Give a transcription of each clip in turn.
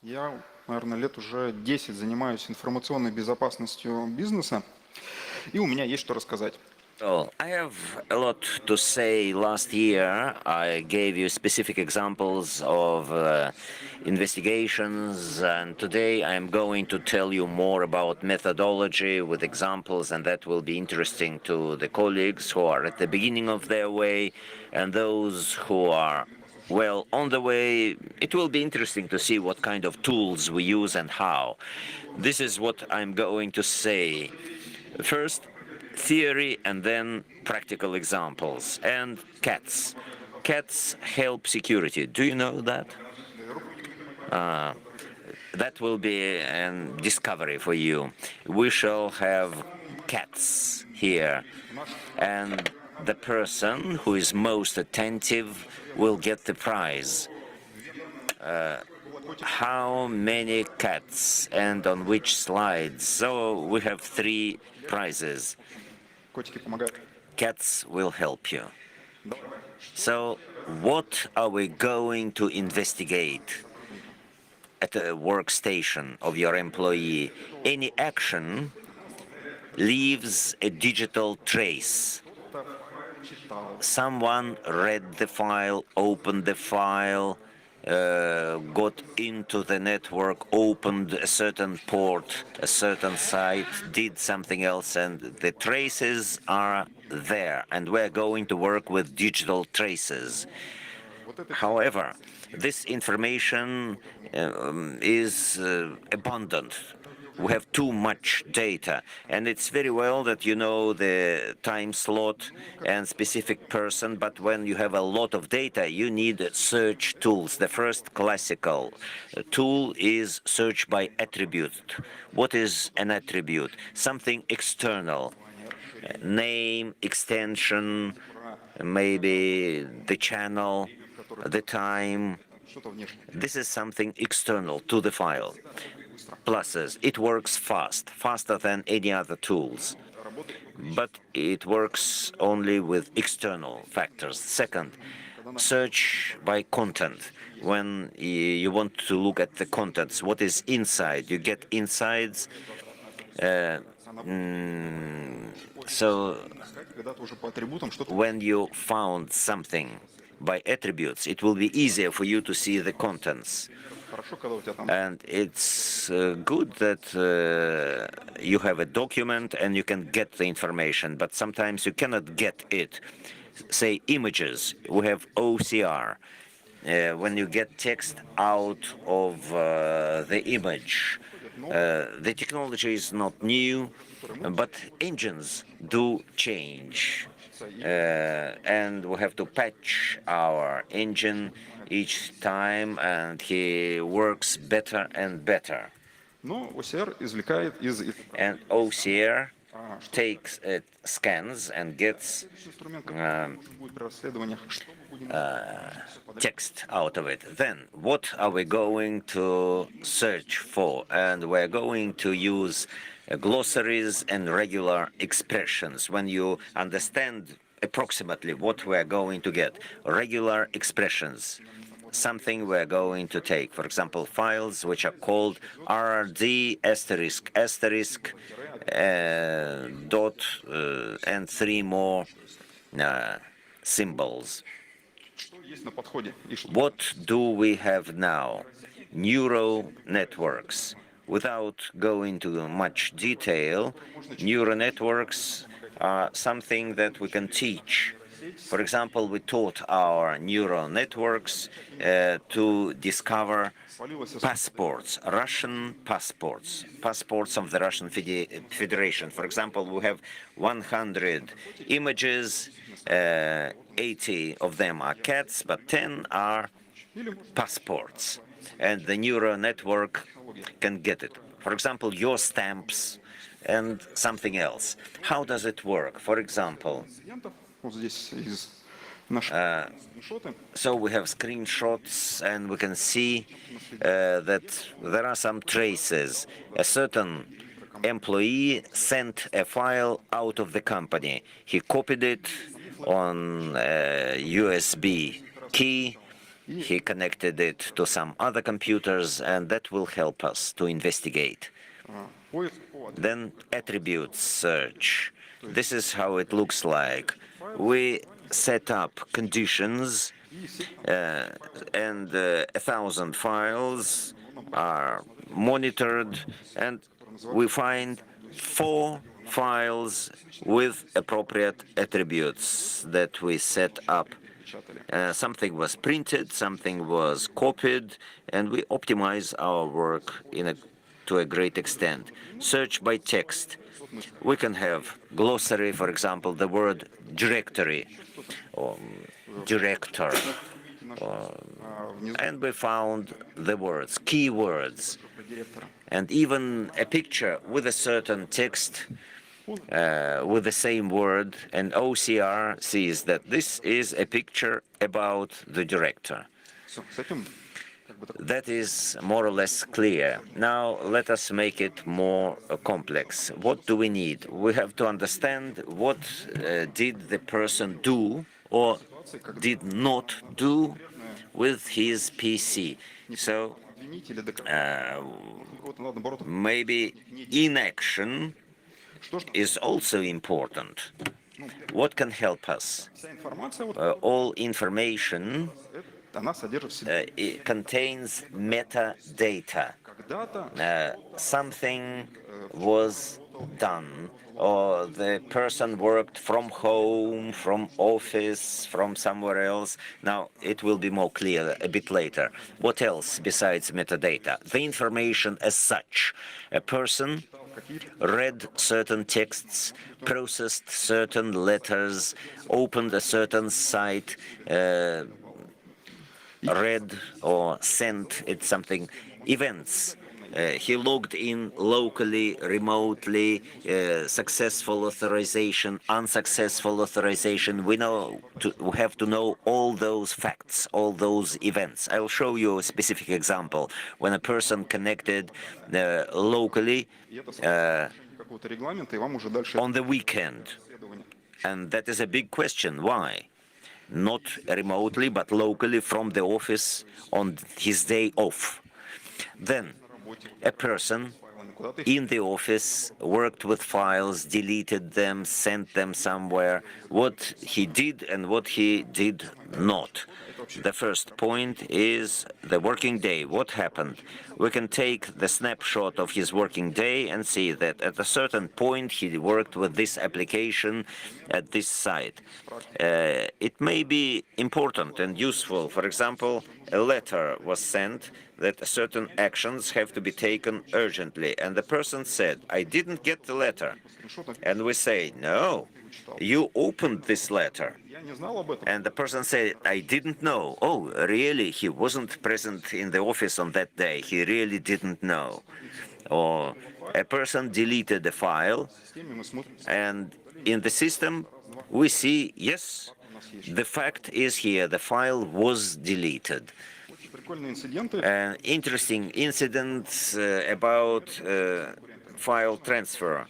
Я, наверное, лет уже 10 занимаюсь информационной безопасностью бизнеса, и у меня есть что рассказать. Well, I have a lot to say. Last year, I gave you specific examples of investigations, and today I am going to tell you more about methodology with examples, and that will be interesting to the colleagues who are at the beginning of their way and those who are well on the way. It will be interesting to see what kind of tools we use and how. This is what I'm going to say. First, theory and then practical examples. And cats. Cats help security. Do you know that? That will be a discovery for you. We shall have cats here, and the person who is most attentive will get the prize. How many cats and on which slides? So we have three prizes. Котики помогают. Cats will help you. So, what are we going to investigate at the workstation of your employee? Any action leaves a digital trace. Читал. Someone read the file, opened the file, got into the network, opened a certain port, a certain site, did something else, and the traces are there. And we're going to work with digital traces. Вот это However, this information is abundant. We have too much data, and it's very well that you know the time slot and specific person, but when you have a lot of data, you need search tools. The first classical tool is search by attribute. What is an attribute? Something external. Name, extension, maybe the channel, the time. что-то внешнее. This is something external to the file. Pluses, it works fast, faster than any other tools, Работает but it works only with external factors. Second, search by content. When you want to look at the contents, what is inside, you get insides. So когда-то уже по атрибутам что-то. when you found something by attributes, it will be easier for you to see the contents. Хорошо, когда у тебя там And it's good that you have a document and you can get the information, but sometimes you cannot get it. Say images, we have OCR. When you get text out of the image, the technology is not new, but engines do change. And we have to patch our engine each time, and he works better and better. Но OCR извлекает из And OCR takes it, scans and gets инструмент, который нужен будет при расследованиях. Что мы будем text out of it. Then, what are we going to search for? And we're going to use glossaries and regular expressions. When you understand approximately what we're going to get, regular expressions, something we're going to take. For example, files which are called RD asterisk asterisk dot and three more symbols. что есть на подходе и что. What do we have now? Neural networks. Without going into much detail, neural networks are something that we can teach. For example, we taught our neural networks to discover passports, Russian passports, passports of the Russian Federation. For example, we have 100 images, 80 of them are cats, but 10 are passports. And the neural network can get it. For example, your stamps and something else. How does it work? For example, Инцидентов, вот здесь из наших скриншоты. so we have screenshots and we can see that there are some traces. A certain employee sent a file out of the company. He copied it on a USB key He connected it to some other computers, and that will help us to investigate. Поиск по Then attribute search. This is how it looks like. We set up conditions, and 1,000 files are monitored, and we find 4 files with appropriate attributes that we set up. Something was printed, something was copied, and we optimize our work to a great extent. Search by text. We can have glossary, for example, the word directory or director, and we found the words, keywords, and even a picture with a certain text with the same word, and OCR sees that this is a picture about the director. Всё, с этим That is more or less clear. Now let us make it more complex. What do we need? We have to understand what did the person do or did not do with his PC. So обвинить или доказать. Вот наоборот. maybe inaction Что ж, is also important. What can help us? вся информация вот All information она содержит в себе it contains metadata. когда-то Something was done, or the person worked from home, from office, from somewhere else. Now it will be more clear a bit later. What else besides metadata? The information as such. A person read certain texts, processed certain letters, opened a certain site, read or sent it something, events. He logged in locally, remotely, successful authorization, unsuccessful authorization. We have to know all those facts, all those events. I'll show you a specific example. When a person connected locally какого-то регламента, и вам уже дальше on the weekend, исследование. and that is a big question. Why? Not remotely, but locally from the office on his day off. Then a person in the office worked with files, deleted them, sent them somewhere, what he did and what he did not. The first point is the working day. What happened? We can take the snapshot of his working day and see that at a certain point he worked with this application at this site. It may be important and useful. For example, a letter was sent that certain actions have to be taken urgently, and the person said, I didn't get the letter. And we say, no, you opened this letter. Я не знал об этом. And the person said, I didn't know. Oh, really? He wasn't present in the office on that day. He really didn't know. Or a person deleted the file, В системе мы смотрим, and in the system we see, yes, the fact is here, the file was deleted. очень прикольные инциденты. Interesting incidents about file transfer,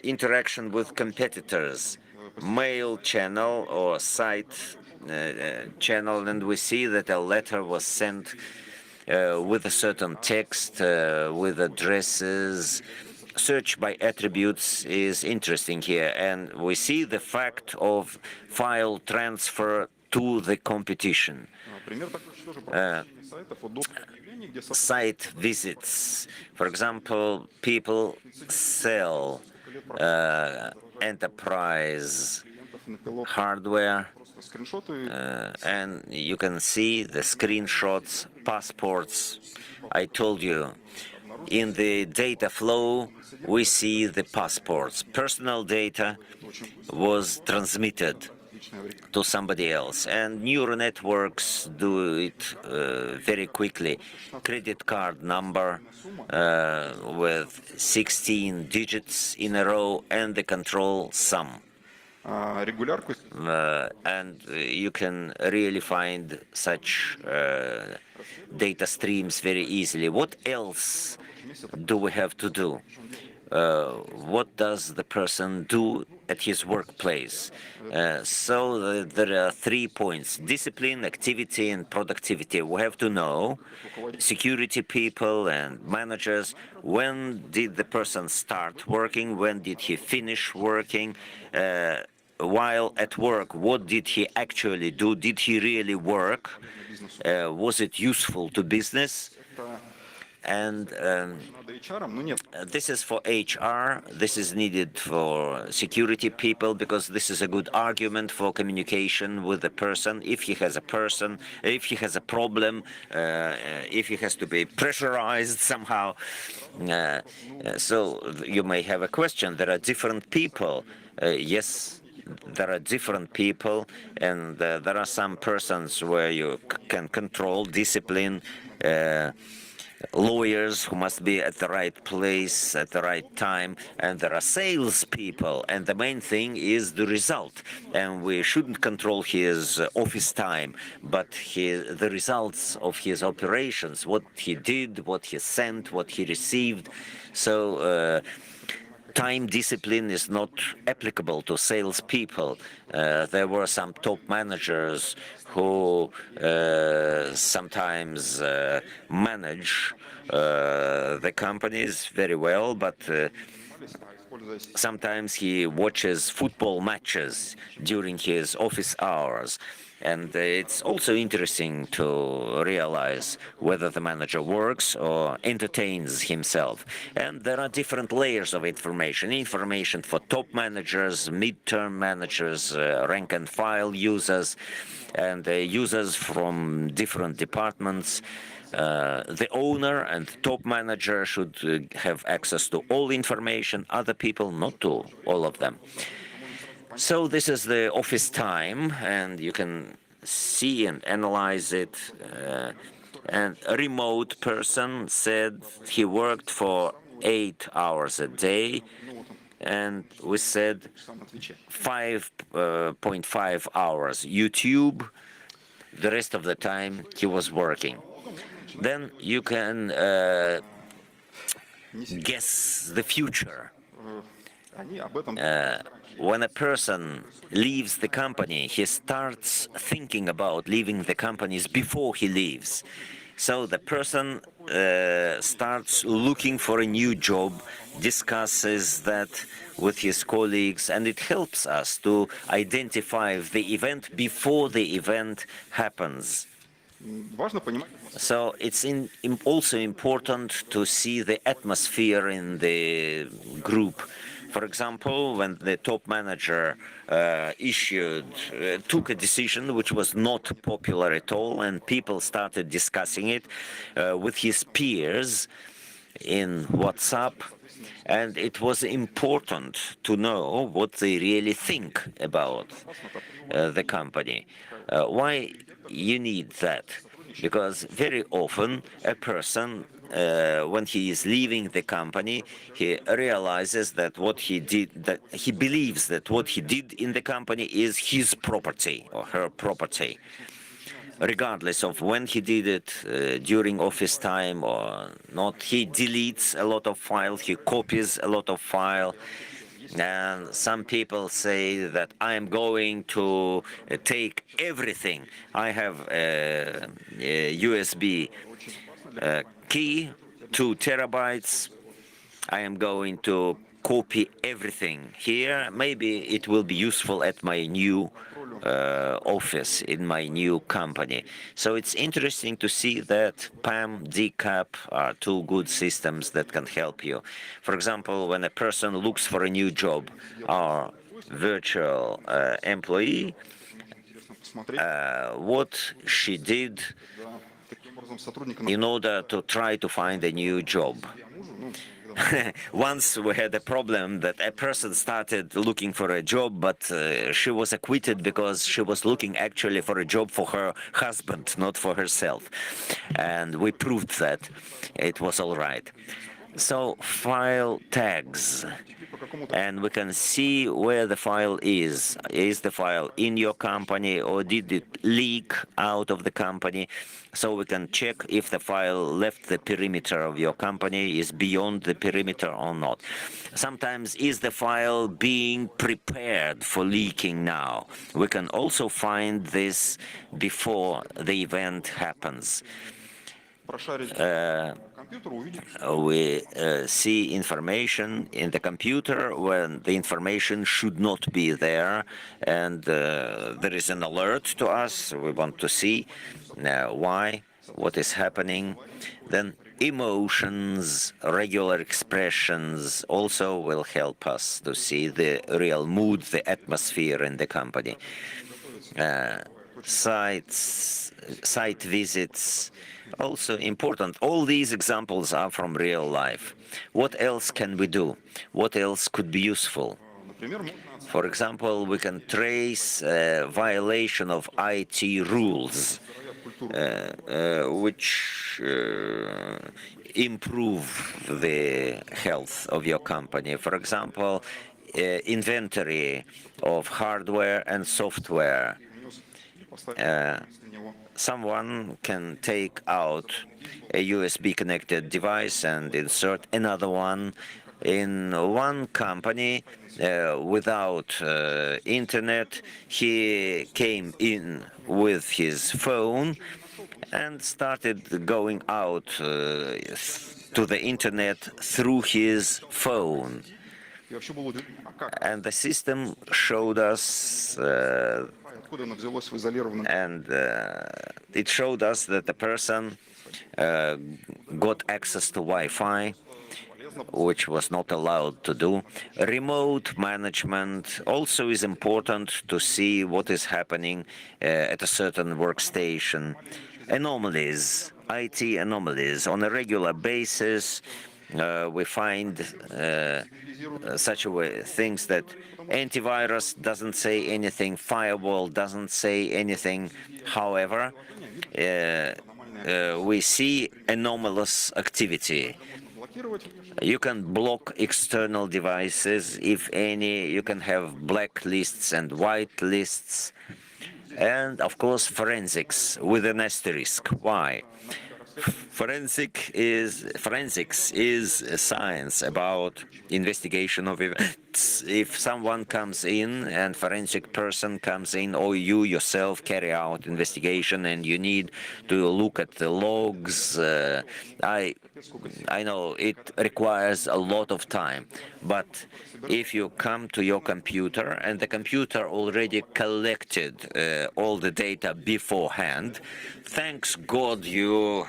interaction with competitors, mail channel or site channel, and we see that a letter was sent with a certain text, with addresses. Search by attributes is interesting here, and we see the fact of file transfer to the competition. Пример такой, что тоже посещение сайтов, вот доступ к объявлению, где Site visits. For example, people sell enterprise клиентов на пилот hardware, просто скриншоты. and you can see the screenshots, passports. I told you, in the data flow, we see the passports. Personal data was transmitted Личное время. to somebody else, and neural networks do it very quickly. Credit card number with 16 digits in a row and the control sum. Регулярку. And you can really find such data streams very easily. What else do we have to do? what does the person do at his workplace. So there are 3 points: discipline, activity, and productivity. We have to know, security people and managers, when did the person start working, when did he finish working, while at work, what did he actually do, did he really work, was it useful to business? And Надо HR, но нет. this is for HR, this is needed for security people, because this is a good argument for communication with the person. If he has a person, if he has a problem, if he has to be pressurized somehow. So you may have a question. There are different people. Yes, there are different people, and there are some persons where you can control discipline. Lawyers who must be at the right place at the right time, and there are salespeople, and the main thing is the result. And we shouldn't control his office time, but the results of his operations, what he did, what he sent, what he received. So time discipline is not applicable to salespeople. There were some top managers who sometimes manage the companies very well, but sometimes he watches football matches during his office hours. And it's also interesting to realize whether the manager works or entertains himself. And there are different layers of information. Information for top managers, mid-term managers, rank and file users, and users from different departments. The owner and top manager should have access to all information, other people not to all of them. So this is the office time, and you can see and analyze it. And a remote person said he worked for 8 hours a day, and we said 5.5 hours YouTube. The rest of the time he was working. Then you can guess the future. When a person leaves the company, he starts thinking about leaving the companies before he leaves. So the person starts looking for a new job, discusses that with his colleagues, and it helps us to identify the event before the event happens. So it's also important to see the atmosphere in the group. For example, when the top manager took a decision which was not popular at all, and people started discussing it with his peers in WhatsApp, and it was important to know what they really think about the company. Why you need that? Because very often a person, when he is leaving the company, he realizes that what he did, that he believes that what he did in the company is his property or her property, regardless of when he did it, during office time or not. He deletes a lot of files, he copies a lot of file. And some people say that I am going to take everything. I have a USB key, 2 terabytes. I am going to copy everything here. Maybe it will be useful at my new office, in my new company. So it's interesting to see that PAM, DCAP are 2 good systems that can help you. For example, when a person looks for a new job, our virtual employee, what she did in order to try to find a new job. Once we had a problem that a person started looking for a job, but she was acquitted because she was looking actually for a job for her husband, not for herself. And we proved that it was all right. So file tags, Текли по какому-то and we can see where the file is. Is the file in your company or did it leak out of the company? So we can check if the file left the perimeter of your company, is beyond the perimeter or not. Sometimes is the file being prepared for leaking now? We can also find this before the event happens. прошарить компьютер, увидеть, что We see information in the computer when the information should not be there, and there is an alert to us. We want to see why, what is happening. Then emotions, regular expressions also will help us to see the real mood, the atmosphere in the company. Site visits, also important. All these examples are from real life. What else can we do? What else could be useful? например, можно For example, we can trace violation of IT rules, which improve the health of your company. For example, inventory of hardware and software. принес или поставить вместо него. Someone can take out a USB connected device and insert another one in one company without internet. He came in with his phone and started going out to the internet through his phone. И вообще был удивлен, а как? And the system showed us Откуда оно взялось в изолированном? and it showed us that the person got access to Wi-Fi, which was not allowed to do. Remote management also is important to see what is happening at a certain workstation. Anomalies, IT anomalies. On a regular basis, we find such a way things that antivirus doesn't say anything, firewall doesn't say anything. However, we see anomalous activity. Блокировать. You can block external devices, if any. You can have black lists and white lists. And of course, forensics with an asterisk. Why? Forensics is a science about investigation of events. If someone comes in and forensic person comes in, or you yourself carry out investigation and you need to look at the logs, I know it requires a lot of time, but if you come to your computer and the computer already collected all the data beforehand, thanks God you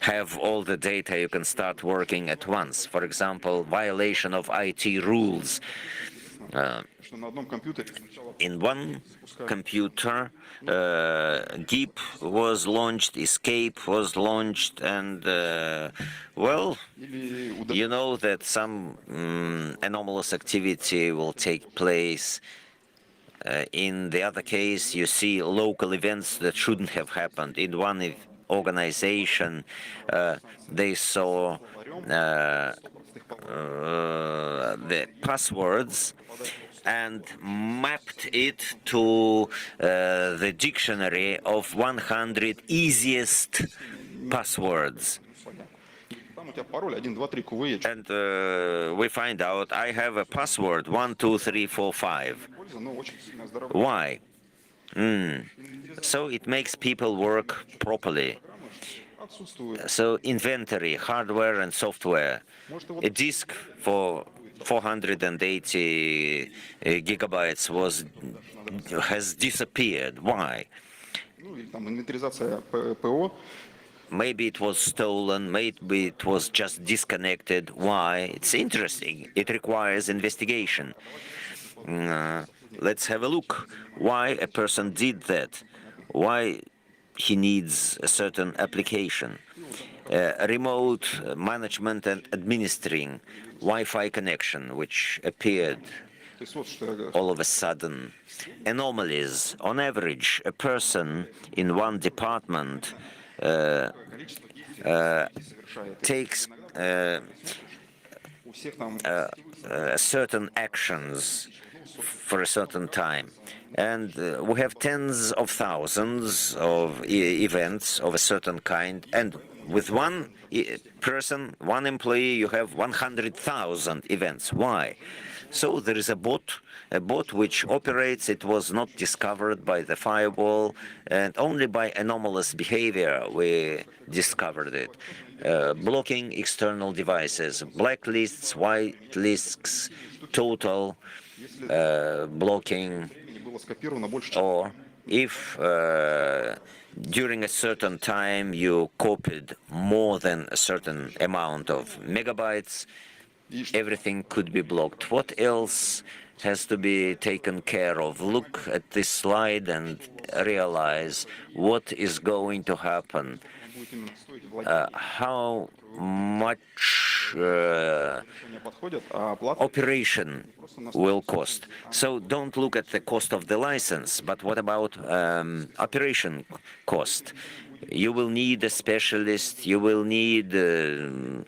have all the data, you can start working at once. For example, violation of IT rules. Что на одном компьютере сначала In one computer, GIP was launched, Escape was launched, and well, или you know that some anomalous activity will take place. In the other case, you see local events that shouldn't have happened. In one organization, they saw the passwords and mapped it to the dictionary of 100 easiest passwords. там у тебя пароль 1, 2, 3 КВ, And we find out I have a password 1, 2, 3, 4, 5. польза, но очень сильно оздоровляет. Why? So it makes people work properly. Отсутствует. So inventory, hardware and software. A disk for 480 gigabytes has disappeared. Why? Ну, или там инвентаризация ПО. Maybe it was stolen, maybe it was just disconnected. Why? It's interesting. It requires investigation. Let's have a look. Why a person did that? Why he needs a certain application? Remote management and administering Wi-Fi connection, which appeared То есть вот что all of a sudden. Anomalies. On average, a person in one department количество действий совершает. takes у всех там certain actions for a certain time. And we have tens of thousands of events of a certain kind, and with one person, one employee, you have 100,000 events. Why? So there is a bot which operates. It was not discovered by the firewall, and only by anomalous behavior we discovered it. Blocking external devices, blacklists, whitelists, total blocking, было скопировано больше, чем or if during a certain time you copied more than a certain amount of megabytes, everything could be blocked. What else has to be taken care of? Look at this slide and realize what is going to happen. будет именно стоить владение. How much Решения подходят, а оплата operation will cost. So don't look at the cost of the license, but what about operation cost? You will need a specialist, you will need to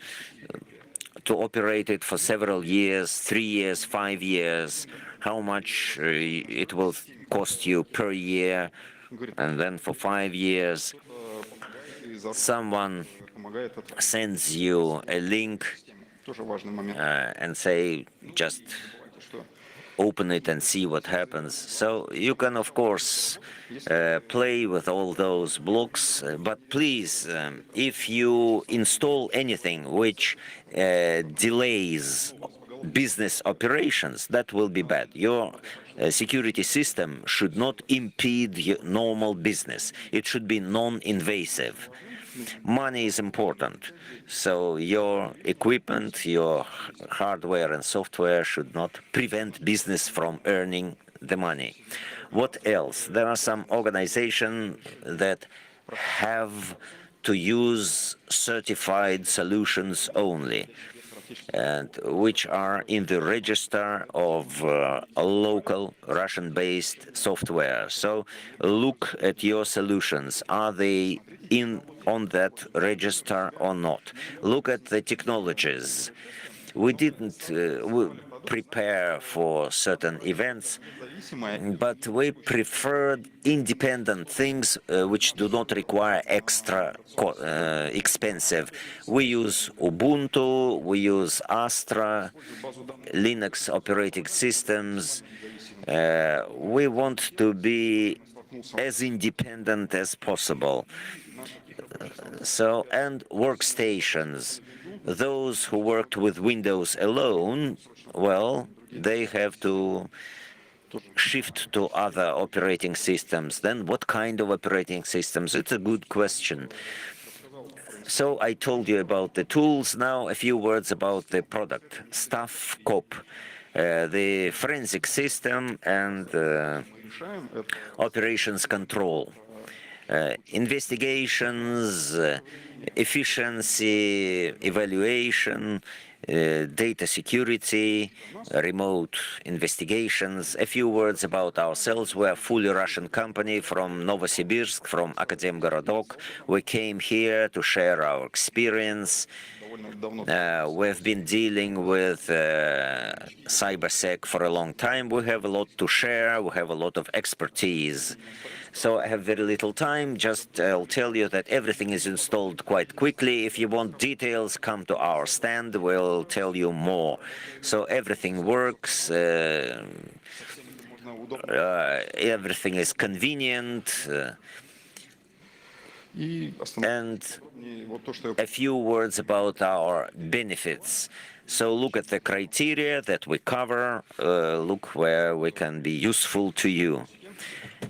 operate it for several years, 3 years, 5 years, how much it will cost you per year, and then for 5 years, и за someone помогает это sends you a link тоже важный момент. and say, just Что open it and see what happens. So you can, of course, play with all those blocks, but please, if you install anything which delays business operations, that will be bad. Your security system should not impede your normal business. It should be non-invasive. Money is important, so your equipment, your hardware and software should not prevent business from earning the money. What else? There are some organizations that have to use certified solutions only, and which are in the register of local Russian-based software. So look at your solutions. Are they on that register or not? Look at the technologies. We didn't prepare for certain events, but we preferred independent things which do not require extra expensive. We use Ubuntu, we use Astra, Linux operating systems. We want to be as independent as possible. So, and workstations. Those who worked with Windows alone, well, they have to shift to other operating systems. Then what kind of operating systems? It's a good question. So I told you about the tools. Now a few words about the product, Staff Cop, the forensic system and решаем это operations control. Investigations, efficiency, evaluation, data security, remote investigations. A few words about ourselves. We're a fully Russian company from Novosibirsk, from Akademgorodok. We came here to share our experience. довольно давно. We've been dealing with cybersec for a long time. We have a lot to share. We have a lot of expertise. So I have very little time. Just I'll tell you that everything is installed quite quickly. If you want details, come to our stand. We'll tell you more. So everything works. Можно удобно Everything is convenient. и And остановить вот то, что я a few words about our benefits. So look at the criteria that we cover, look where we can be useful to you.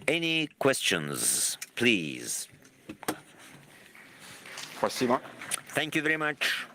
Any questions, please? Спасибо. Thank you very much.